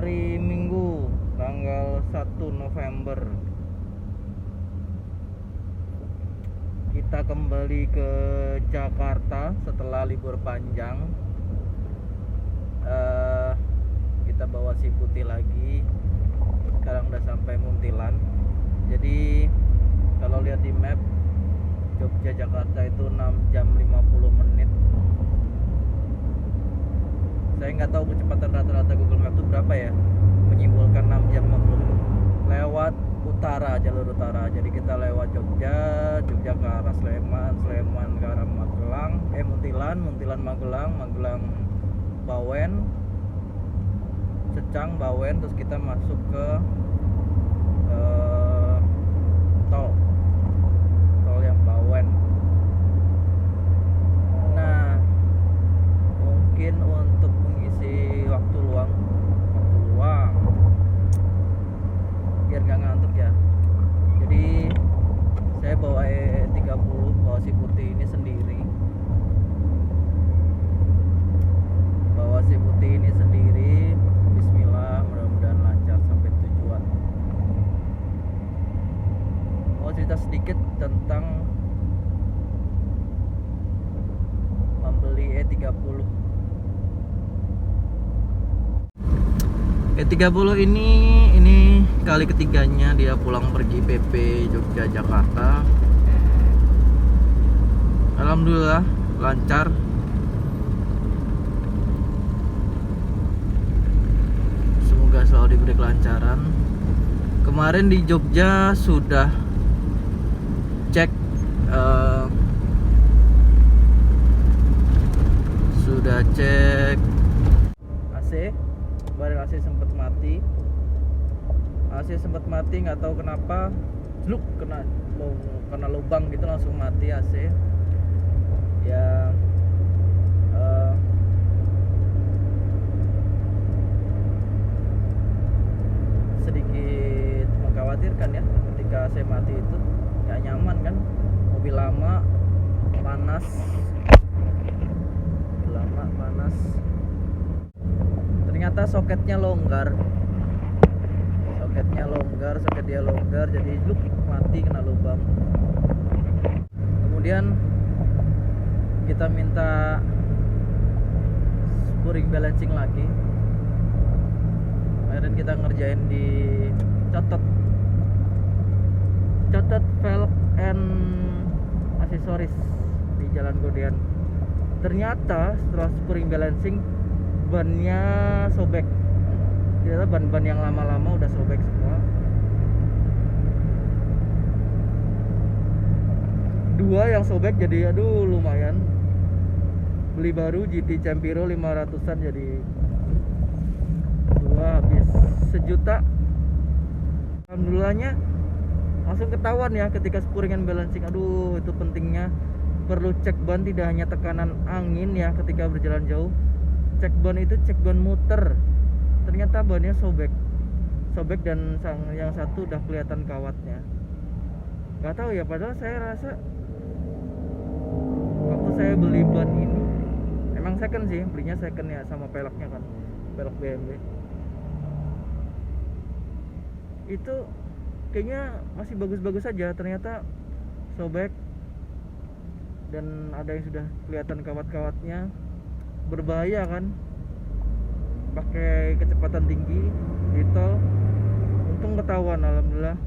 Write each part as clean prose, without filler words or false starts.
hari Minggu tanggal 1 November. Kita kembali ke Jakarta setelah libur panjang. Kita bawa si Putih lagi. Sekarang udah sampai Muntilan. Jadi kalau lihat di map, Jogja Jakarta itu 6 jam 50 menit. Saya nggak tahu kecepatan rata-rata Google Map itu berapa ya, menyimpulkan 6 jam 50 menit lewat utara, jalur utara. Jadi kita lewat Jogja ke arah Sleman ke arah Magelang, Muntilan Magelang, Bawen, Secang, Bawen, terus kita masuk ke tol yang Bawen. Nah, mungkin untuk mengisi waktu luang biar gak ngantuk ya, jadi saya bawa E30, bawa si Putih ini sendiri. Bismillah, mudah-mudahan lancar sampai tujuan. Mau cerita sedikit tentang membeli E30. E30 ini kali ketiganya dia pulang pergi PP Jogja Jakarta. Alhamdulillah lancar. Semoga selalu diberi kelancaran. Kemarin di Jogja sudah cek AC. Kemarin AC sempat mati, nggak tahu kenapa, kena lubang gitu langsung mati AC. Ya sedikit mengkhawatirkan ya, ketika AC mati itu nggak nyaman kan, mobil lama panas. Ternyata soketnya longgar, soket dia longgar, jadi mati kena lubang. Kemudian kita minta spring balancing lagi. Kemarin kita ngerjain di Cotot velg and aksesoris di Jalan Godean. Ternyata setelah spring balancing bannya sobek. Ternyata ban yang lama-lama udah sobek semua. Dua yang sobek, jadi aduh lumayan. Beli baru GT Campiro 500-an, jadi dua habis 1 juta. Alhamdulillahnya langsung ketahuan ya ketika spring and balancing. Aduh, itu pentingnya perlu cek ban, tidak hanya tekanan angin ya ketika berjalan jauh. Cek ban itu cek ban muter. Ternyata bannya sobek dan yang satu udah kelihatan kawatnya. Gak tahu ya, padahal saya rasa waktu saya beli ban ini emang second sih, belinya second ya, sama peleknya kan, pelek BMW itu kayaknya masih bagus-bagus saja. Ternyata sobek dan ada yang sudah kelihatan kawat-kawatnya. Berbahaya kan pakai kecepatan tinggi di tol. Untung ketahuan, alhamdulillah.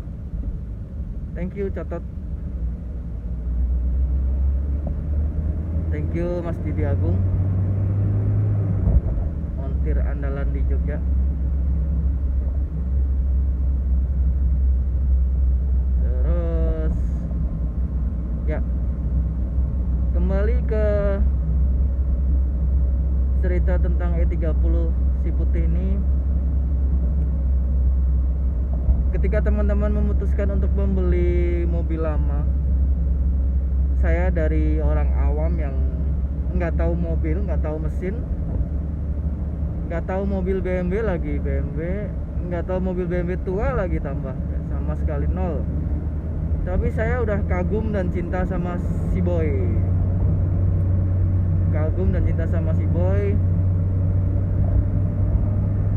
Thank you Cotot, thank you Mas Didi Agung, montir andalan di Jogja. Terus ya, kembali ke cerita tentang E30 si Putih ini. Ketika teman-teman memutuskan untuk membeli mobil lama, saya dari orang awam yang nggak tahu mobil, nggak tahu mesin, nggak tahu mobil BMW lagi, nggak tahu mobil BMW tua lagi, tambah sama sekali nol. Tapi saya udah kagum dan cinta sama si boy.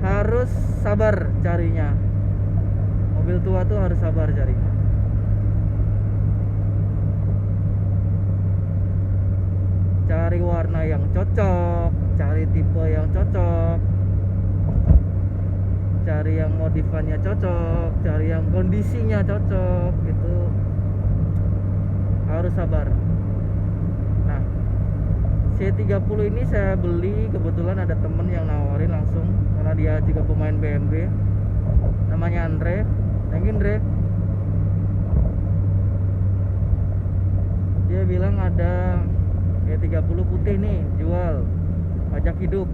harus sabar carinya. Mobil tua tuh harus sabar carinya. Cari warna yang cocok, cari tipe yang cocok, cari yang modifannya cocok, cari yang kondisinya cocok, itu harus sabar. Nah, C30 ini saya beli kebetulan ada temen yang nawarin langsung, karena dia juga pemain BMW, namanya Andre. Thank you, Andre. Dia bilang ada C30 putih nih jual, pajak hidup.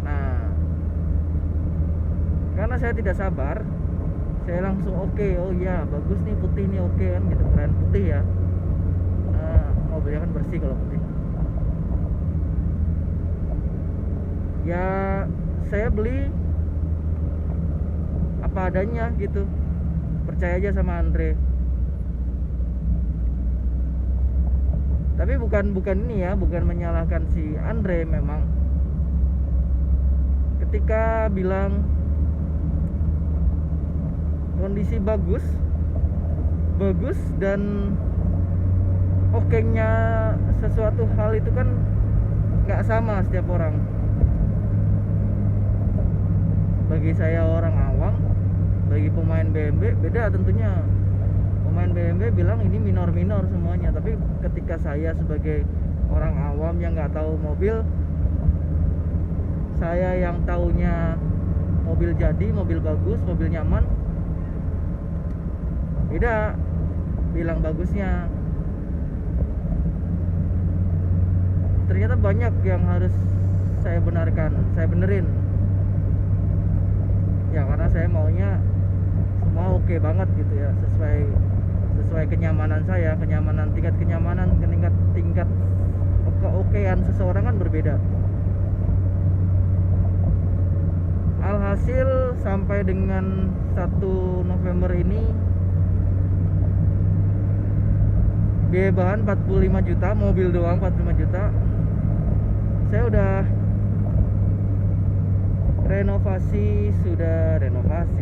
Nah, karena saya tidak sabar, saya langsung oke. Oh iya, bagus nih putih nih, oke kan gitu, keren putih ya. Nah, mobilnya kan bersih kalau putih. Ya, saya beli apa adanya gitu, percaya aja sama Andre. Tapi bukan ini ya, bukan menyalahkan si Andre. Memang ketika bilang kondisi bagus dan okenya sesuatu hal itu kan nggak sama setiap orang. Bagi saya orang awam, bagi pemain BMW beda tentunya. Pemain BMW bilang ini minor-minor semuanya, tapi ketika saya sebagai orang awam yang nggak tahu mobil, saya yang taunya mobil jadi, mobil bagus, mobil nyaman, beda bilang bagusnya. Ternyata banyak yang harus saya benarkan, saya benerin ya, karena saya maunya semua oke banget gitu ya, sesuai kenyamanan saya, tingkat kenyamanan, tingkat keokean seseorang kan berbeda. Alhasil sampai dengan 1 November ini biaya bahan 45 juta, mobil doang 45 juta. Saya udah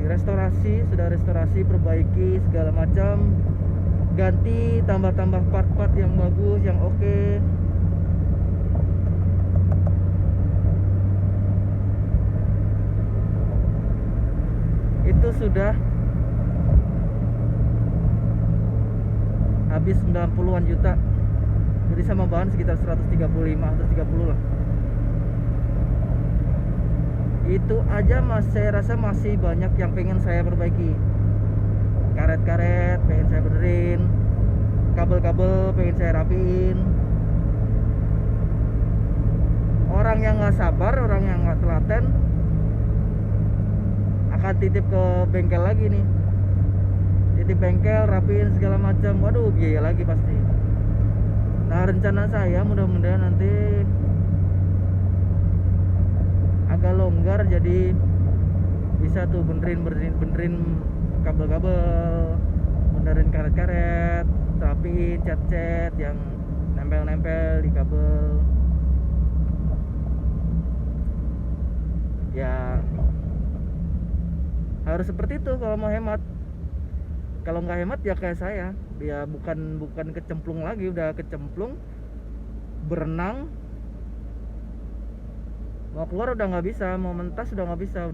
restorasi, perbaiki segala macam, ganti, tambah part-part yang bagus, yang oke. Itu sudah habis 90-an juta. Jadi sama bahan sekitar 135 atau 30 lah. Itu aja saya rasa masih banyak yang pengen saya perbaiki. Karet-karet pengen saya benerin, kabel-kabel pengen saya rapiin. Orang yang nggak sabar, orang yang nggak telaten akan titip ke bengkel lagi nih, titip bengkel, rapiin segala macam. Waduh, biaya lagi pasti. Nah, rencana saya mudah-mudahan nanti agak longgar, jadi bisa tuh benerin kabel-kabel, benerin karet-karet, rapiin cat-cat yang nempel-nempel di kabel. Ya harus seperti itu kalau mau hemat. Kalau nggak hemat ya kayak saya, dia bukan kecemplung lagi, udah kecemplung berenang, mau keluar udah nggak bisa, mau mentas udah nggak bisa,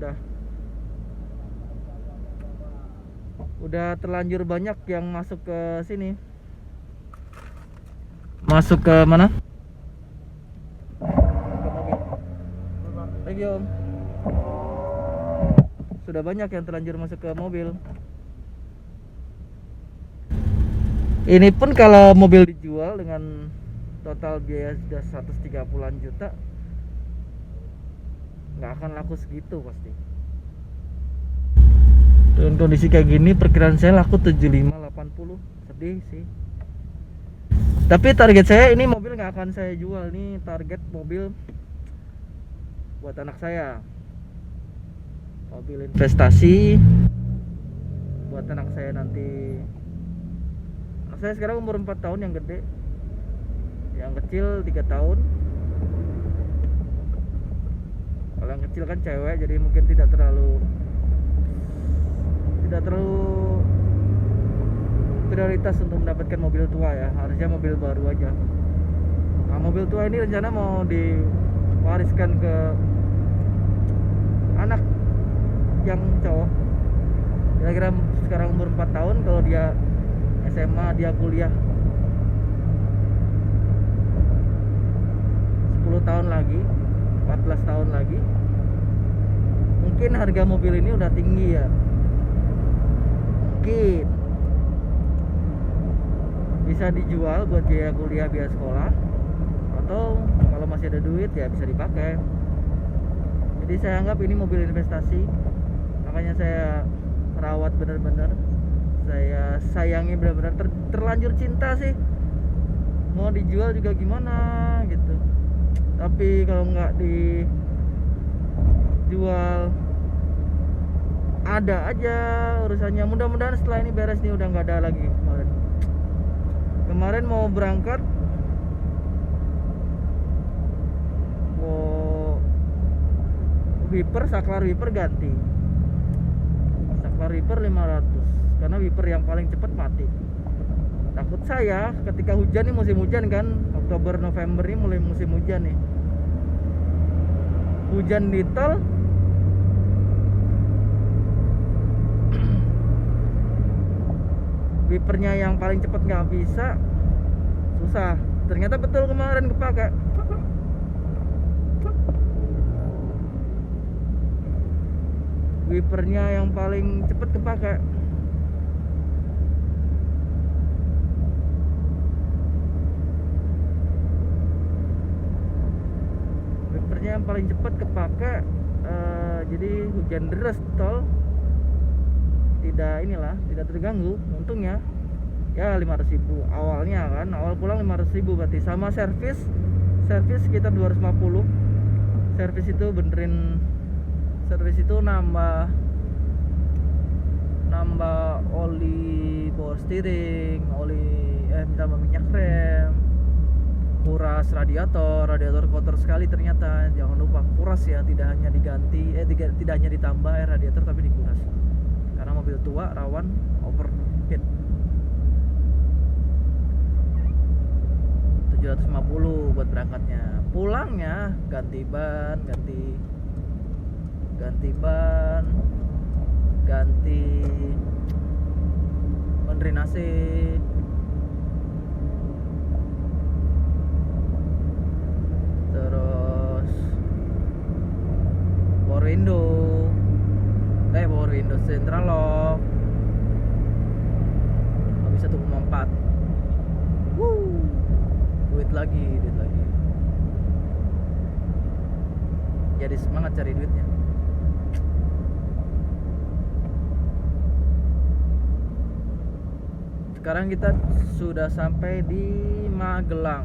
udah terlanjur banyak yang masuk ke sini, masuk ke mana? Ke mobil. Thank you, Om. Sudah banyak yang terlanjur masuk ke mobil. Ini pun kalau mobil dijual dengan total biaya sudah 130-an juta, nggak akan laku segitu pasti. Dengan kondisi kayak gini perkiraan saya laku 75-80. Sedih sih. Tapi target saya ini mobil nggak akan saya jual. Nih target mobil buat anak saya, mobil investasi buat anak saya nanti. Anak saya sekarang umur 4 tahun, yang gede, yang kecil 3 tahun. Kalau yang kecil kan cewek, jadi mungkin tidak terlalu prioritas untuk mendapatkan mobil tua ya. Harusnya mobil baru aja. Nah, mobil tua ini rencana mau diwariskan ke anak yang cowok. Kira-kira sekarang umur 4 tahun, kalau dia SMA, dia kuliah 10 tahun lagi, 14 tahun lagi, mungkin harga mobil ini udah tinggi ya. Mungkin bisa dijual buat biaya kuliah, biaya sekolah, atau kalau masih ada duit ya bisa dipakai. Jadi saya anggap ini mobil investasi, makanya saya rawat bener-bener, saya sayangi bener-bener, terlanjur cinta sih. Mau dijual juga gimana gitu, tapi kalau nggak dijual ada aja urusannya. Mudah-mudahan setelah ini beres nih, udah nggak ada lagi. Kemarin mau berangkat, wiper, saklar wiper ganti, saklar wiper 500, karena wiper yang paling cepat mati. Takut saya ketika hujan nih, musim hujan kan, Oktober November ini mulai musim hujan nih, hujan di tol, wipernya yang paling cepat nggak bisa, susah. Ternyata betul kemarin kepake. Wipernya yang paling cepat kepake. Wipernya yang paling cepat kepake. Jadi hujan deras tol tidak terganggu. Untungnya ya 500.000 awalnya kan, awal pulang 500.000 berarti, sama servis sekitar 250. Servis itu nambah oli power steering, tambah minyak rem, kuras radiator kotor sekali ternyata. Jangan lupa kuras ya, tidak hanya ditambah air radiator, tapi dikuras, karena mobil tua rawan overheat. 750 buat berangkatnya. Pulangnya ganti ban, ganti drainase, terus power window central lock, habis 1,4. Duit lagi. Jadi semangat cari duitnya. Sekarang kita sudah sampai di Magelang.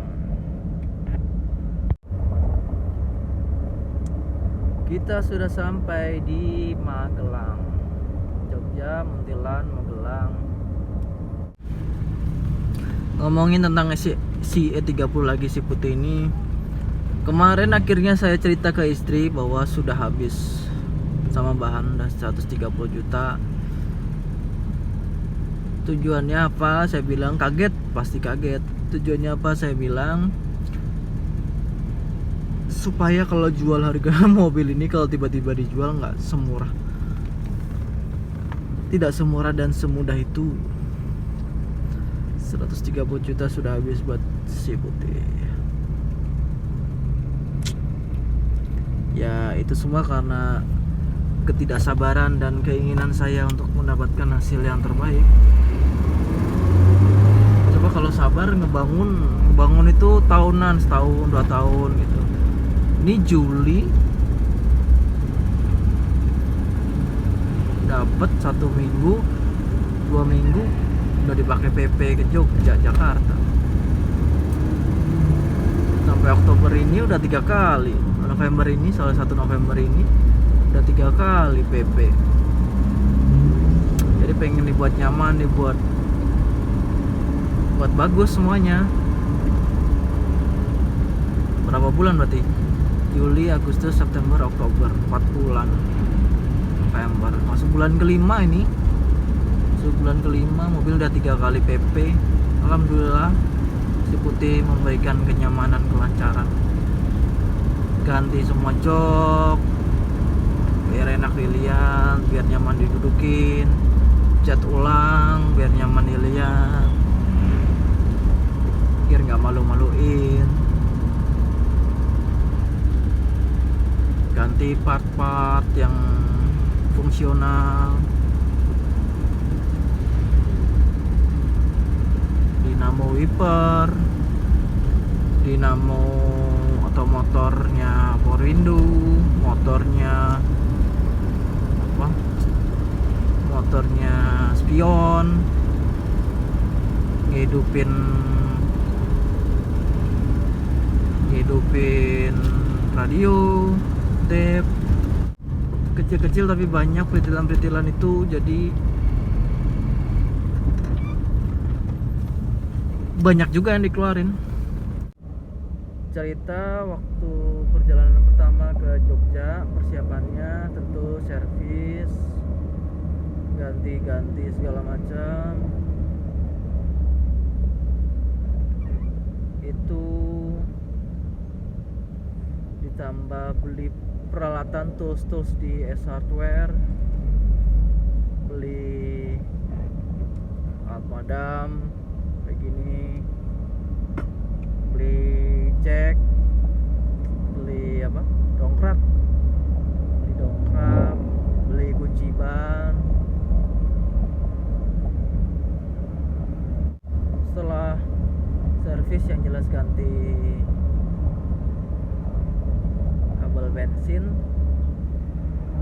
Jogja, Muntilan, Magelang. Ngomongin tentang si E30 lagi, si putih ini. Kemarin akhirnya saya cerita ke istri bahwa sudah habis sama bahan, udah 130 juta. Tujuannya apa? Saya bilang kaget, pasti kaget. Tujuannya apa? Saya bilang supaya kalau jual harga mobil ini, kalau tiba-tiba dijual nggak semurah, tidak semurah dan semudah itu. 130 juta sudah habis buat si putih. Ya itu semua karena ketidaksabaran dan keinginan saya untuk mendapatkan hasil yang terbaik. Coba kalau sabar ngebangun itu tahunan, setahun 2 tahun gitu. Ini Juli dapat 1 minggu 2 minggu udah dipakai PP ke Jogja, Jakarta. Sampai Oktober ini udah 3 kali. November ini, salah 1 November ini udah 3 kali PP. Jadi pengen dibuat nyaman, dibuat bagus semuanya. Berapa bulan berarti? Juli, Agustus, September, Oktober, 4 bulan. November, masuk bulan kelima ini. Masuk bulan kelima, mobil udah 3 kali PP. Alhamdulillah, si putih memberikan kenyamanan, kelancaran. Ganti semua jok biar enak dilihat, biar nyaman didudukin. Cat ulang biar nyaman dilihat, biar nggak malu-maluin. Ganti part-part yang fungsional. Dinamo wiper, dinamo atau motornya Power Window, motornya apa? Motornya spion, ngehidupin radio, tape. Kecil-kecil tapi banyak peritilan-peritilan itu, jadi banyak juga yang dikeluarin. Cerita waktu perjalanan pertama ke Jogja, persiapannya tentu servis, ganti-ganti segala macam. Itu ditambah beli peralatan tools di S Hardware, beli alat madam kayak gini, beli cek, beli dongkrak, beli kunci ban. Setelah servis, yang jelas ganti kabel bensin.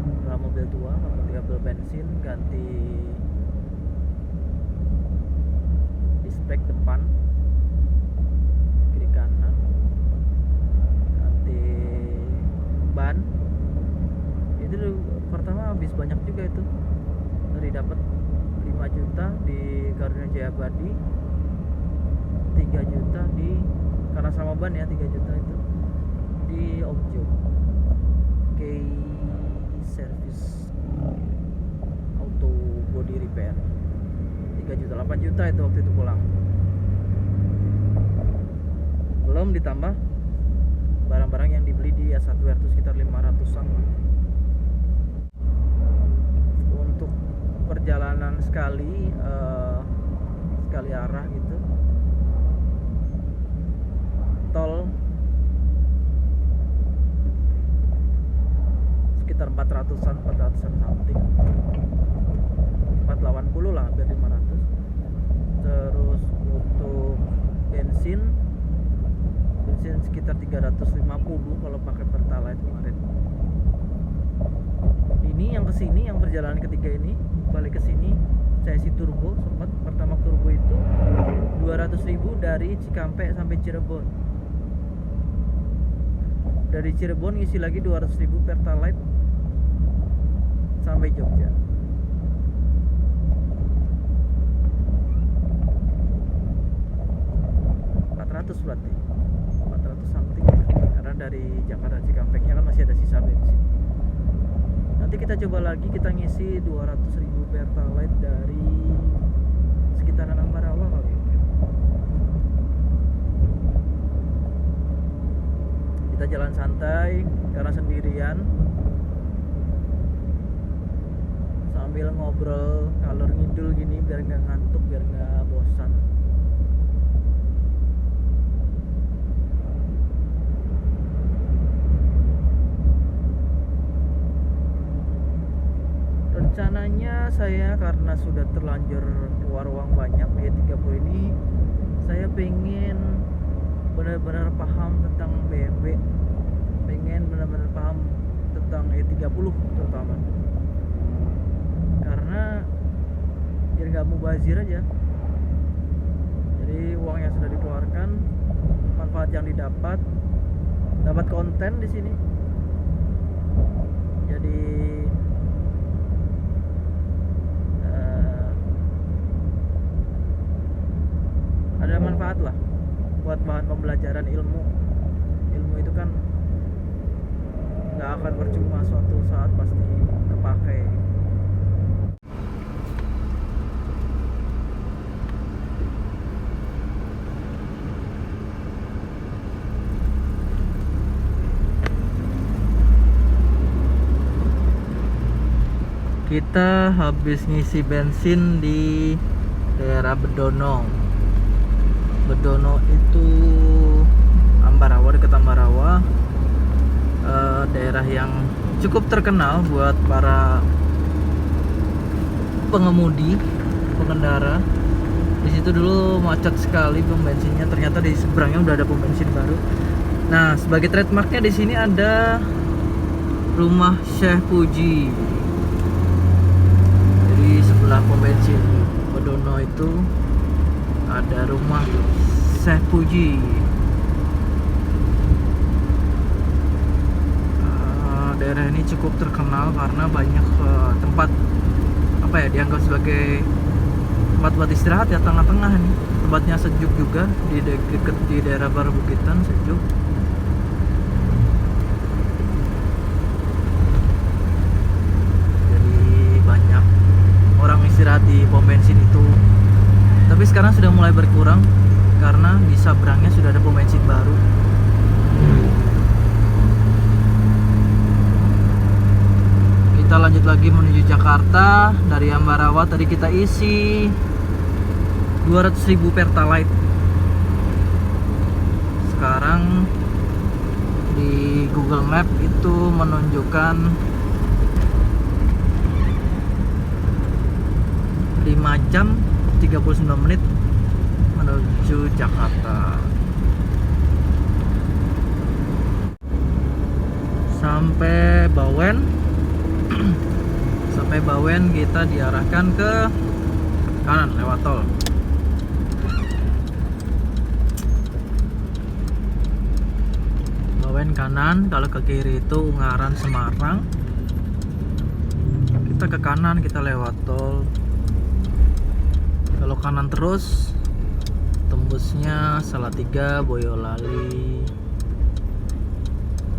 Setelah mobil tua, ganti kabel bensin, ganti dispek depan kiri kanan, ganti ban. Itu pertama habis banyak juga itu, dari dapat 5 juta di Karunia Jaya Abadi, 3 juta di, karena sama ban ya, 3 juta itu di Omjo Key Service Auto Body Repair. 3 juta, 8 juta itu waktu itu pulang. Belum ditambah barang-barang yang dibeli di S Hardware itu sekitar 500-an. Untuk perjalanan sekali arah gitu, tol sekitar 400-an something, 480 lah, hampir 500. Terus untuk bensin sekitar 350 kalau pakai Pertalite kemarin. Ini yang kesini, yang perjalanan ketiga ini, balik ke sini saya isi turbo. Sempat pertama turbo itu 200.000 dari Cikampek sampai Cirebon. Dari Cirebon ngisi lagi 200.000 Pertalite sampai Jogja. Berarti 400 something ya, karena dari Jakarta Cikampeknya kan masih ada sisa bensin. Nanti kita coba lagi, kita ngisi 200.000 Pertalite dari sekitaran Ambarawa kali. Kita jalan santai karena sendirian, sambil ngobrol ngalor ngidul gini biar nggak ngantuk, biar nggak bosan. Rencananya saya, karena sudah terlanjur keluar uang banyak di E30 ini, saya pengen benar-benar paham tentang BMW, pengen benar-benar paham tentang E30 terutama, karena biar nggak mubazir aja. Jadi uang yang sudah dikeluarkan, manfaat yang didapat, dapat konten di sini, jadi ada manfaat lah buat bahan pembelajaran ilmu. Ilmu itu kan nggak akan percuma, suatu saat pasti kepake. Kita habis ngisi bensin di daerah Bedono. Bedono itu Ambarawa, dekat Ambarawa. Daerah yang cukup terkenal buat para pengemudi, pengendara. Di situ dulu macet sekali pom bensinnya. Ternyata di seberangnya udah ada pom bensin baru. Nah, sebagai trademarknya di sini ada rumah Syekh Puji. Di sebelah pom bensin Bedono itu ada rumah Syekh Puji. Daerah ini cukup terkenal karena banyak tempat dianggap sebagai tempat buat istirahat ya, tengah-tengah nih. Tempatnya sejuk juga, di daerah Perbukitan sejuk. Orang istirahat di pom bensin itu, tapi sekarang sudah mulai berkurang karena di seberangnya sudah ada pom bensin baru. Kita lanjut lagi menuju Jakarta. Dari Ambarawa tadi kita isi 200.000 Pertalite. Sekarang di Google Map itu menunjukkan 5 jam 39 menit menuju Jakarta. Sampai Bawen. Sampai Bawen kita diarahkan ke kanan lewat tol. Bawen kanan, kalau ke kiri itu Ungaran Semarang. Kita ke kanan, kita lewat tol. Kalau kanan terus tembusnya Salatiga, Boyolali,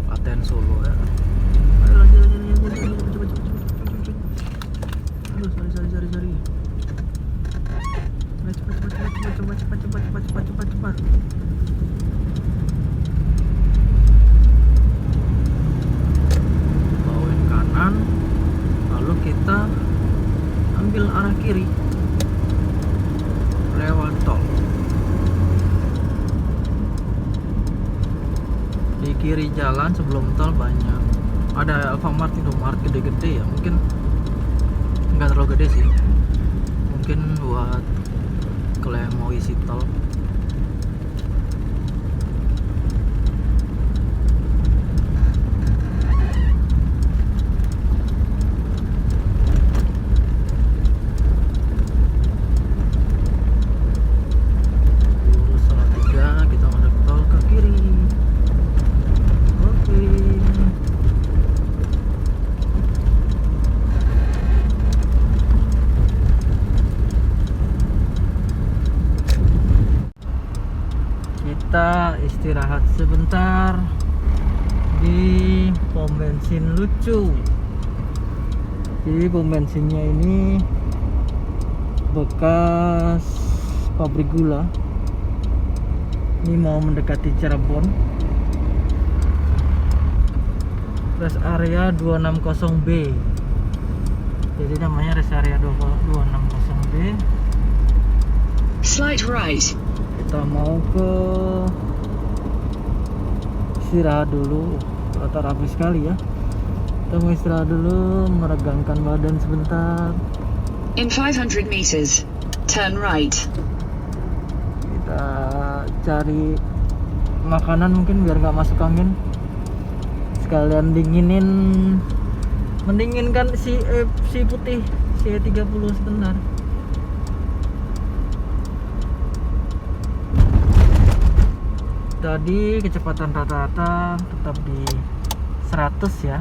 Klaten, Solo ya. Ayo lanjut. Aduh, sorry. Cepat. Bawain kanan, lalu kita ambil arah kiri lewat tol. Di kiri jalan sebelum tol banyak ada Alfamart, Indomart gede-gede ya, mungkin nggak terlalu gede sih, mungkin buat kalau yang mau isi tol. Kita istirahat sebentar di pom bensin lucu. Jadi pom bensinnya ini bekas pabrik gula. Ini mau mendekati Cirebon. Rest area 260B. Jadi namanya rest area 260B. Slight right. Kita mau ke istirahat dulu. Rata rapi sekali ya. Kita mau istirahat dulu, meregangkan badan sebentar. In 500 meters, turn right. Kita cari makanan mungkin biar nggak masuk angin. Sekalian mendinginkan si putih, si E30 sebentar. Tadi kecepatan rata-rata tetap di 100 ya,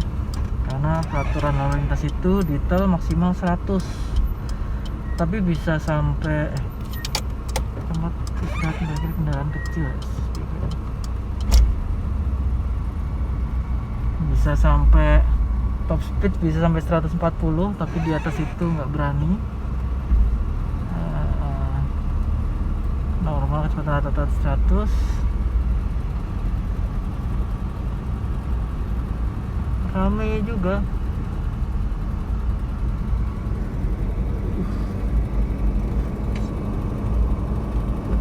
karena peraturan lalu lintas itu di tol maksimal 100, tapi bisa sampai tempat istirahat bagi kendaraan kecil bisa bisa sampai top speed bisa sampai 140, tapi di atas itu nggak berani. Normal kecepatan rata-rata 100. Ramai juga.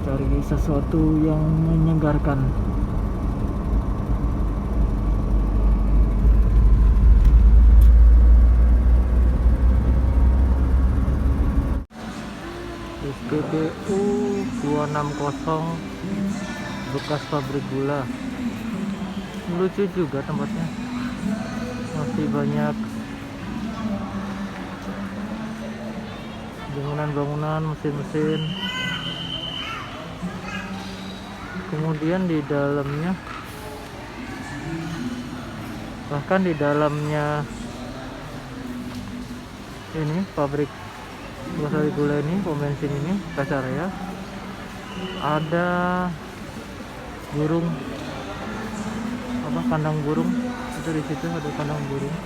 Cari sesuatu yang menyegarkan. SPBU 260 bekas pabrik gula. Lucu juga tempatnya, masih banyak bangunan-bangunan, mesin-mesin. Kemudian di dalamnya, bahkan di dalamnya ini pabrik gula ini, pom bensin ini, rest area, ada burung, kandang burung. Itu di situ ada kandang burung.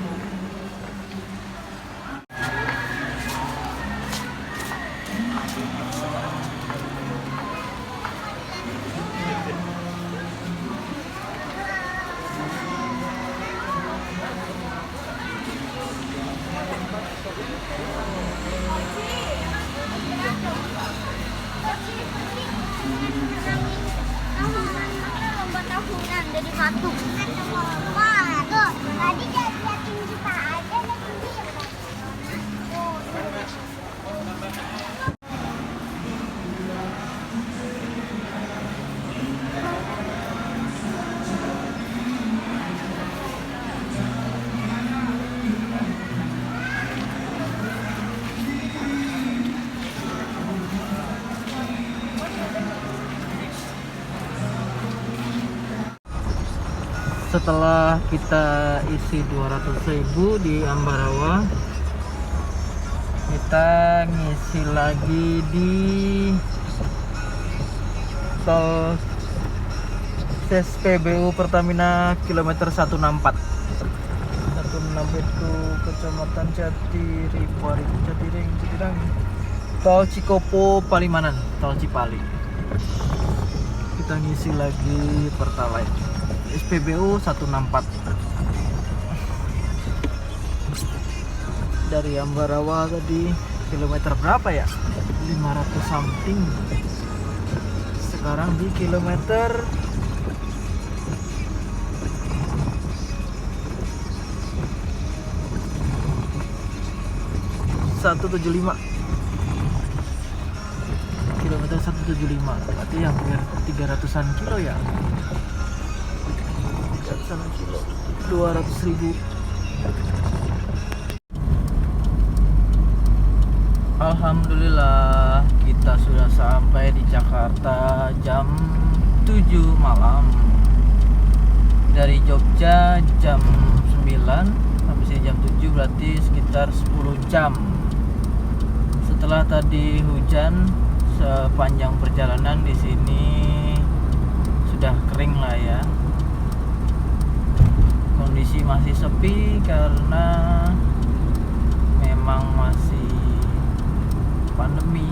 Tahunan dari batu. Wah, tuh tadi liatin kita aja nih. Setelah kita isi 200.000 di Ambarawa, kita ngisi lagi di tol SPBU Pertamina kilometer 164 itu Kecamatan Jatiring, tol Cikopo Palimanan, tol Cipali. Kita ngisi lagi Pertalite SPBU 164 dari Ambarawa tadi. Kilometer berapa ya? 500 something. Sekarang di kilometer 175. Kilometer 175, berarti hampir 300-an kilo ya. 300-an kilo, 200.000. Alhamdulillah, kita sudah sampai di Jakarta jam 7 malam. Dari Jogja jam 9 sampai sini jam 7, berarti sekitar 10 jam. Setelah tadi hujan, sepanjang perjalanan di sini sudah kering lah ya. Kondisi masih sepi karena memang masih pandemi.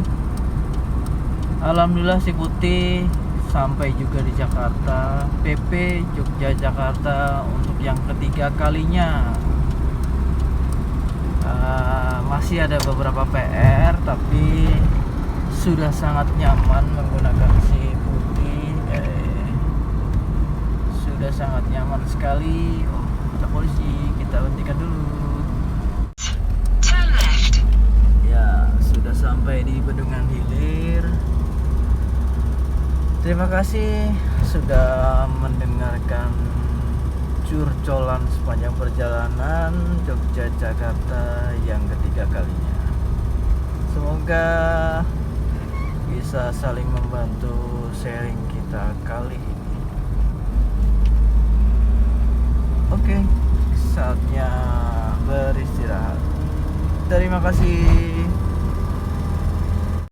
Alhamdulillah si Putih sampai juga di Jakarta, PP Jogja Jakarta untuk yang ketiga kalinya. Masih ada beberapa PR, tapi sudah sangat nyaman menggunakan si Putih. Sudah sangat nyaman sekali. Oh, ada polisi, kita hentikan dulu. Turn left. Ya, sudah sampai di Bendungan Hilir. Terima kasih sudah mendengarkan curcolan sepanjang perjalanan Jogja Jakarta yang ketiga kalinya. Semoga bisa saling membantu sharing kita kali ini. Oke, saatnya beristirahat. Terima kasih.